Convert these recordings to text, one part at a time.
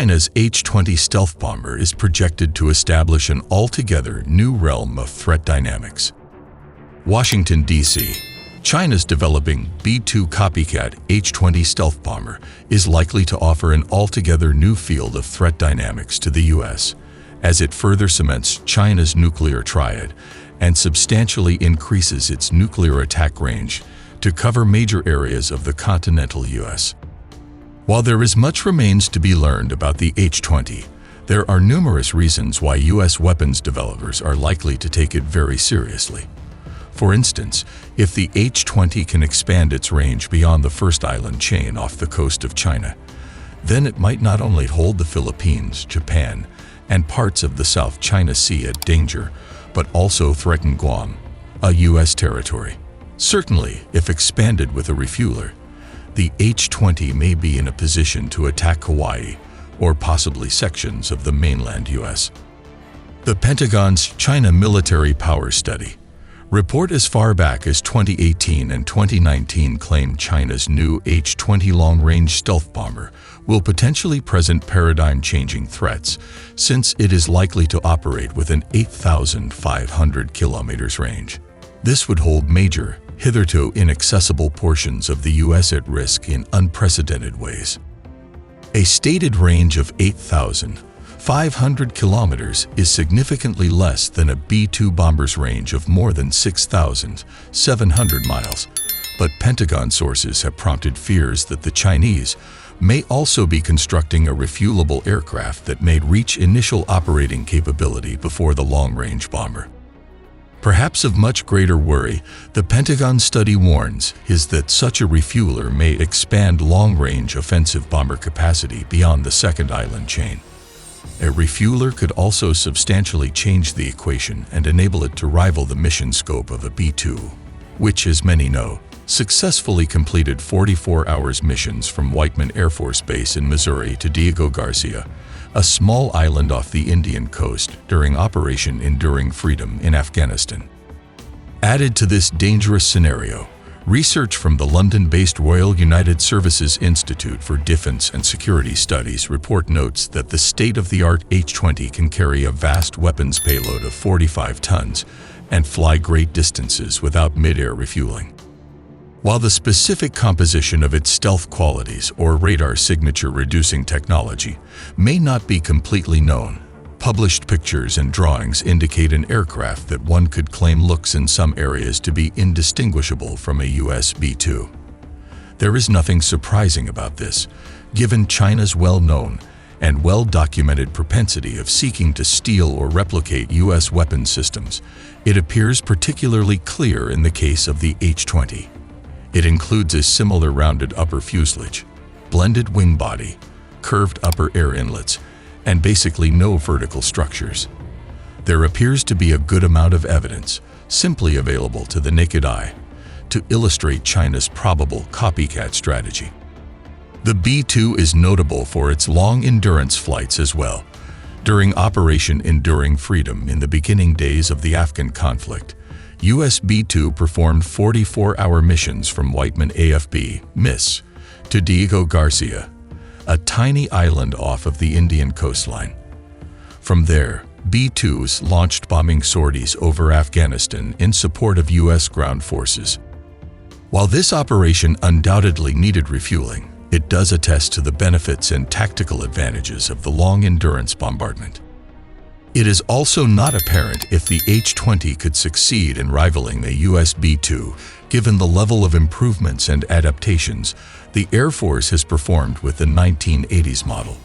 China's H-20 stealth bomber is projected to establish an altogether new realm of threat dynamics. Washington, D.C. China's developing B-2 copycat H-20 stealth bomber is likely to offer an altogether new field of threat dynamics to the U.S., as it further cements China's nuclear triad and substantially increases its nuclear attack range to cover major areas of the continental U.S. While there is much remains to be learned about the H-20, there are numerous reasons why U.S. weapons developers are likely to take it very seriously. For instance, if the H-20 can expand its range beyond the first island chain off the coast of China, then it might not only hold the Philippines, Japan, and parts of the South China Sea at danger, but also threaten Guam, a U.S. territory. Certainly, if expanded with a refueler, the H-20 may be in a position to attack Hawaii or possibly sections of the mainland U.S. The Pentagon's China Military Power Study report as far back as 2018 and 2019 claimed China's new H-20 long-range stealth bomber will potentially present paradigm-changing threats, since it is likely to operate with an 8,500 kilometers range. This would hold major, hitherto inaccessible portions of the U.S. at risk in unprecedented ways. A stated range of 8,500 kilometers is significantly less than a B-2 bomber's range of more than 6,700 miles, but Pentagon sources have prompted fears that the Chinese may also be constructing a refuelable aircraft that may reach initial operating capability before the long-range bomber. Perhaps of much greater worry, the Pentagon study warns, is that such a refueler may expand long-range offensive bomber capacity beyond the second island chain. A refueler could also substantially change the equation and enable it to rival the mission scope of a B-2, which, as many know, successfully completed 44 hours missions from Whiteman Air Force Base in Missouri to Diego Garcia, a small island off the Indian coast, during Operation Enduring Freedom in Afghanistan. Added to this dangerous scenario, research from the London-based Royal United Services Institute for Defence and Security Studies report notes that the state-of-the-art H-20 can carry a vast weapons payload of 45 tons and fly great distances without mid-air refueling. While the specific composition of its stealth qualities or radar signature-reducing technology may not be completely known, published pictures and drawings indicate an aircraft that one could claim looks in some areas to be indistinguishable from a US B-2. There is nothing surprising about this, given China's well-known and well-documented propensity of seeking to steal or replicate US weapon systems. It appears particularly clear in the case of the H-20. It includes a similar rounded upper fuselage, blended wing body, curved upper air inlets, and basically no vertical structures. There appears to be a good amount of evidence, simply available to the naked eye, to illustrate China's probable copycat strategy. The B-2 is notable for its long-endurance flights as well. During Operation Enduring Freedom in the beginning days of the Afghan conflict, US B-2 performed 44-hour missions from Whiteman AFB, MIS, to Diego Garcia, a tiny island off of the Indian coastline. From there, B-2s launched bombing sorties over Afghanistan in support of US ground forces. While this operation undoubtedly needed refueling, it does attest to the benefits and tactical advantages of the long-endurance bombardment. It is also not apparent if the H-20 could succeed in rivaling the US B-2, given the level of improvements and adaptations the Air Force has performed with the 1980s model.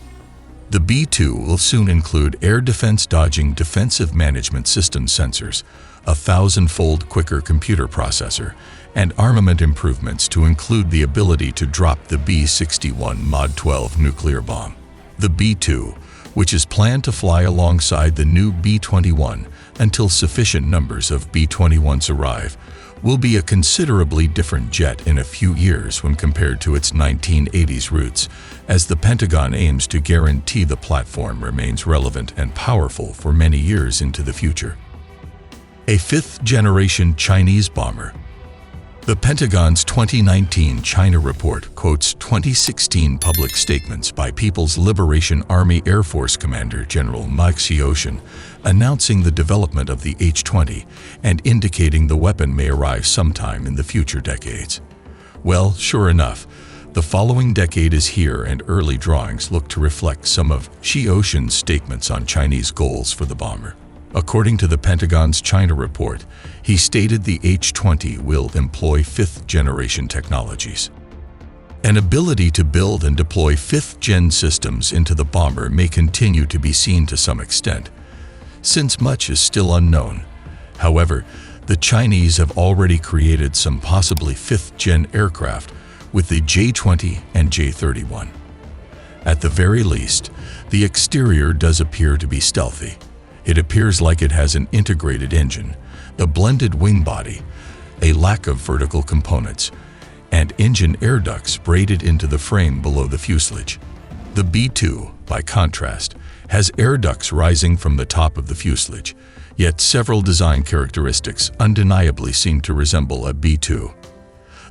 The B-2 will soon include air defense dodging defensive management system sensors, a 1,000-fold quicker computer processor, and armament improvements to include the ability to drop the B-61 Mod 12 nuclear bomb. The B-2, which is planned to fly alongside the new B-21 until sufficient numbers of B-21s arrive, will be a considerably different jet in a few years when compared to its 1980s roots, as the Pentagon aims to guarantee the platform remains relevant and powerful for many years into the future. A fifth-generation Chinese bomber. The Pentagon's 2019 China report quotes 2016 public statements by People's Liberation Army Air Force Commander General Mike Xiaoshan announcing the development of the H-20 and indicating the weapon may arrive sometime in the future decades. Well, sure enough, the following decade is here, and early drawings look to reflect some of Xiaoshan's statements on Chinese goals for the bomber. According to the Pentagon's China report, he stated the H-20 will employ fifth-generation technologies. An ability to build and deploy fifth-gen systems into the bomber may continue to be seen to some extent, since much is still unknown. However, the Chinese have already created some possibly fifth-gen aircraft with the J-20 and J-31. At the very least, the exterior does appear to be stealthy. It appears like it has an integrated engine, a blended wing body, a lack of vertical components, and engine air ducts braided into the frame below the fuselage. The B-2, by contrast, has air ducts rising from the top of the fuselage, yet several design characteristics undeniably seem to resemble a B-2.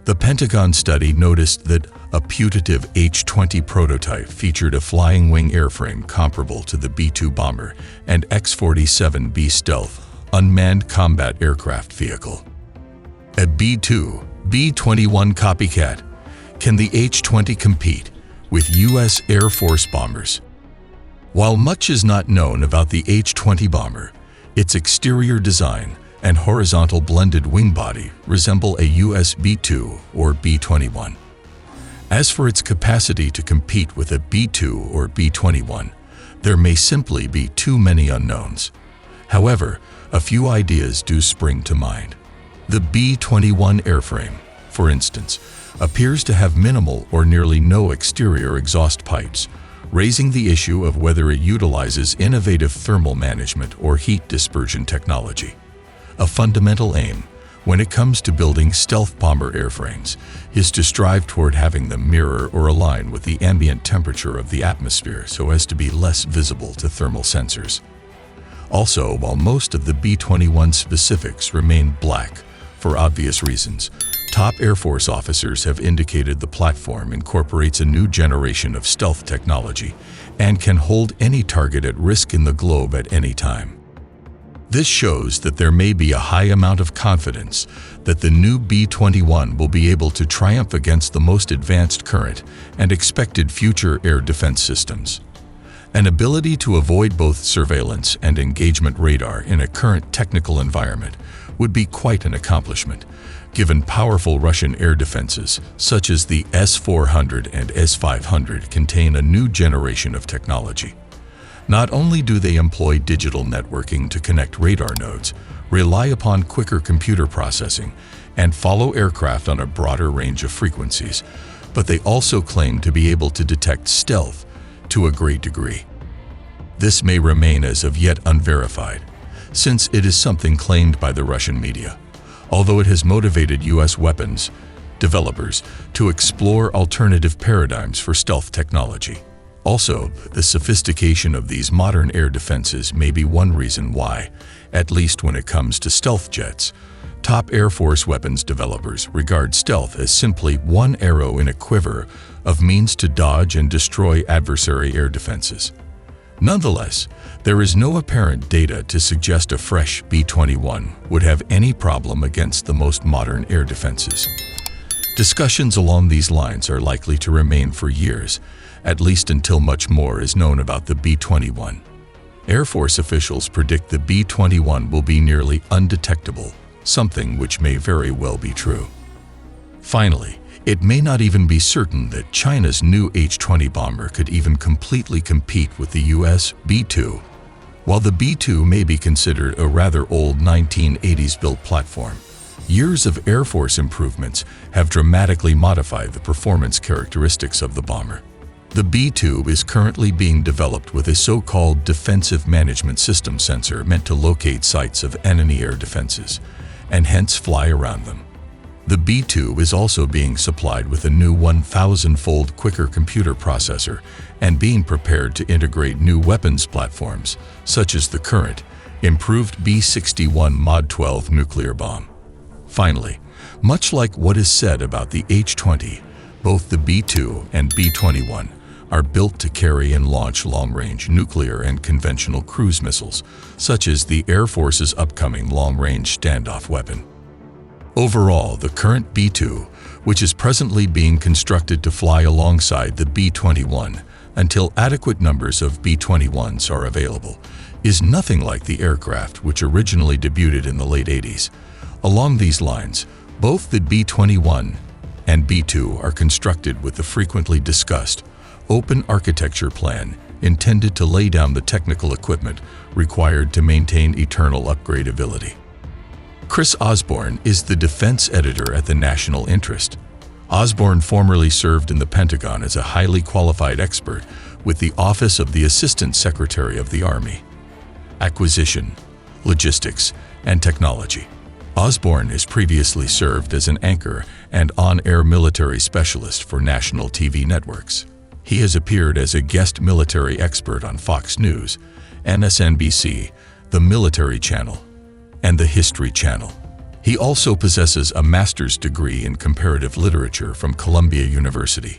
The Pentagon study noticed that a putative H-20 prototype featured a flying wing airframe comparable to the B-2 bomber and X-47B stealth unmanned combat aircraft vehicle. A B-2, B-21 copycat, can the H-20 compete with U.S. Air Force bombers? While much is not known about the H-20 bomber, its exterior design and horizontal blended wing body resemble a US B-2 or B-21. As for its capacity to compete with a B-2 or B-21, there may simply be too many unknowns. However, a few ideas do spring to mind. The B-21 airframe, for instance, appears to have minimal or nearly no exterior exhaust pipes, raising the issue of whether it utilizes innovative thermal management or heat dispersion technology. A fundamental aim, when it comes to building stealth bomber airframes, is to strive toward having them mirror or align with the ambient temperature of the atmosphere so as to be less visible to thermal sensors. Also, while most of the B-21 specifics remain black, for obvious reasons, top Air Force officers have indicated the platform incorporates a new generation of stealth technology and can hold any target at risk in the globe at any time. This shows that there may be a high amount of confidence that the new B-21 will be able to triumph against the most advanced current and expected future air defense systems. An ability to avoid both surveillance and engagement radar in a current technical environment would be quite an accomplishment, given powerful Russian air defenses such as the S-400 and S-500 contain a new generation of technology. Not only do they employ digital networking to connect radar nodes, rely upon quicker computer processing, and follow aircraft on a broader range of frequencies, but they also claim to be able to detect stealth to a great degree. This may remain as of yet unverified, since it is something claimed by the Russian media, although it has motivated U.S. weapons developers to explore alternative paradigms for stealth technology. Also, the sophistication of these modern air defenses may be one reason why, at least when it comes to stealth jets, top Air Force weapons developers regard stealth as simply one arrow in a quiver of means to dodge and destroy adversary air defenses. Nonetheless, there is no apparent data to suggest a fresh B-21 would have any problem against the most modern air defenses. Discussions along these lines are likely to remain for years, at least until much more is known about the B-21. Air Force officials predict the B-21 will be nearly undetectable, something which may very well be true. Finally, it may not even be certain that China's new H-20 bomber could even completely compete with the U.S. B-2. While the B-2 may be considered a rather old 1980s built platform, years of Air Force improvements have dramatically modified the performance characteristics of the bomber. The B-2 is currently being developed with a so-called defensive management system sensor meant to locate sites of enemy air defenses, and hence fly around them. The B-2 is also being supplied with a new 1,000-fold quicker computer processor and being prepared to integrate new weapons platforms, such as the current, improved B-61 Mod 12 nuclear bomb. Finally, Much like what is said about the H-20, both the B-2 and B-21 are built to carry and launch long-range nuclear and conventional cruise missiles, such as the Air Force's upcoming long-range standoff weapon. Overall, the current B-2, which is presently being constructed to fly alongside the B-21 until adequate numbers of B-21s are available, is nothing like the aircraft which originally debuted in the late 80s. Along these lines, both the B-21 and B-2 are constructed with the frequently discussed open architecture plan intended to lay down the technical equipment required to maintain eternal upgradability. Chris Osborne is the defense editor at the National Interest. Osborne formerly served in the Pentagon as a highly qualified expert with the Office of the Assistant Secretary of the Army, Acquisition, Logistics, and Technology. Osborne has previously served as an anchor and on-air military specialist for national TV networks. He has appeared as a guest military expert on Fox News, MSNBC, the Military Channel, and the History Channel. He also possesses a master's degree in comparative literature from Columbia University.